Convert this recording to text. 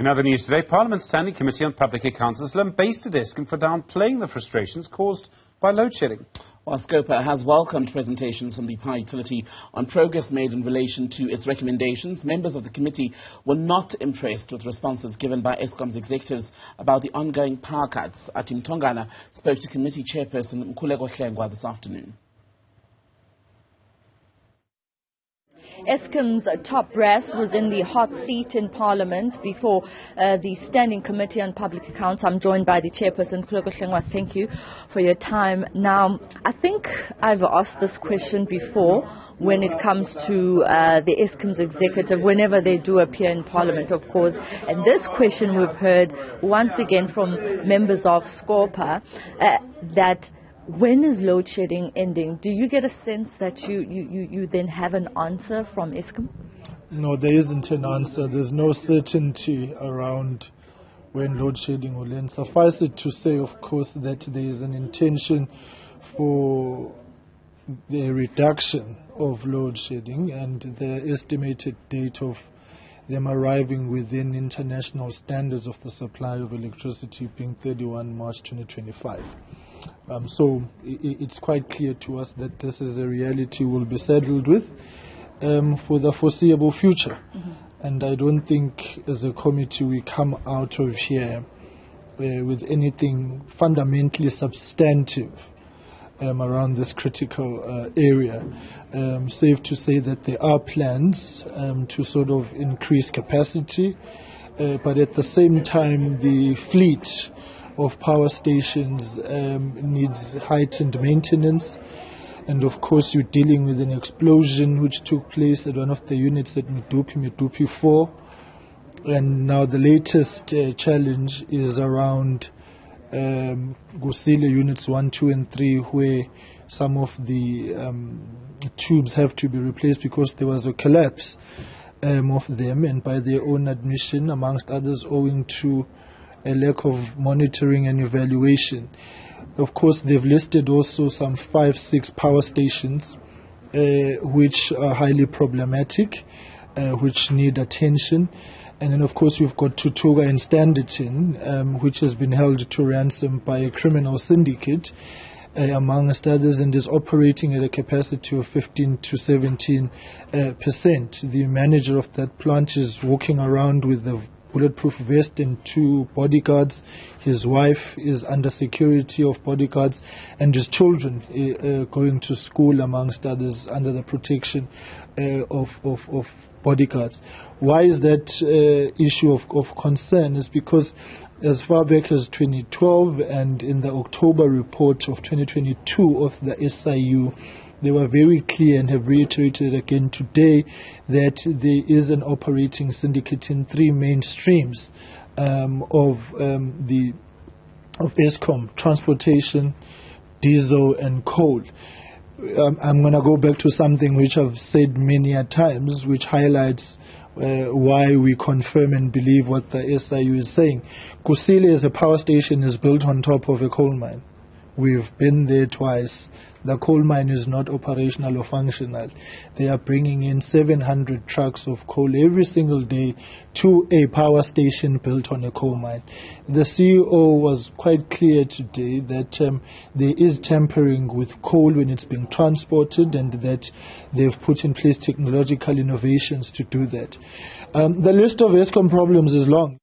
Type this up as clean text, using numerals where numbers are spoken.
In other news today, Parliament's Standing Committee on Public Accounts has lambasted Eskom for downplaying the frustrations caused by load shedding. While Scopa has welcomed presentations from the power utility on progress made in relation to its recommendations, members of the committee were not impressed with responses given by Eskom's executives about the ongoing power cuts. Athi Mtongana spoke to committee chairperson Mkhuleko Hlengwa this afternoon. Eskom's top brass was in the hot seat in Parliament before the Standing Committee on Public Accounts. I'm joined by the chairperson, Mkhuleko Hlengwa. Thank you for your time. Now, I think I've asked this question before when it comes to the Eskom's executive, whenever they do appear in Parliament, of course. And this question we've heard once again from members of Scopa, that when is load shedding ending? Do you get a sense that you then have an answer from Eskom? No, there isn't an answer. There's no certainty around when load shedding will end. Suffice it to say, of course, that there is an intention for the reduction of load shedding, and the estimated date of them arriving within international standards of the supply of electricity being 31 March 2025. So it's quite clear to us that this is a reality we'll be saddled with for the foreseeable future. And I don't think as a committee we come out of here with anything fundamentally substantive around this critical area. Safe to say that there are plans to sort of increase capacity, but at the same time the fleet of power stations needs heightened maintenance. And of course you're dealing with an explosion which took place at one of the units at Medupi 4. And now the latest challenge is around Kusile units 1, 2 and 3, where some of the tubes have to be replaced because there was a collapse of them, and by their own admission, amongst others, owing to a lack of monitoring and evaluation. Of course, they've listed also some 5-6 power stations which are highly problematic, which need attention. And then, of course, you've got Tutuga and Standerton, which has been held to ransom by a criminal syndicate, amongst others, and is operating at a capacity of 15 to 17%. The manager of that plant is walking around with a bulletproof vest and 2 bodyguards. His wife is under security of bodyguards, and his children going to school, amongst others, under the protection of bodyguards. Why is that issue of concern? Is because as far back as 2012 and in the October report of 2022 of the SIU, they were very clear and have reiterated again today that there is an operating syndicate in 3 main streams of Eskom: transportation, diesel and coal. I'm going to go back to something which I've said many a times, which highlights why we confirm and believe what the SIU is saying. Kusile as a power station is built on top of a coal mine. We've been there twice. The coal mine is not operational or functional. They are bringing in 700 trucks of coal every single day to a power station built on a coal mine. The CEO was quite clear today that there is tampering with coal when it's being transported, and that they've put in place technological innovations to do that. The list of Eskom problems is long.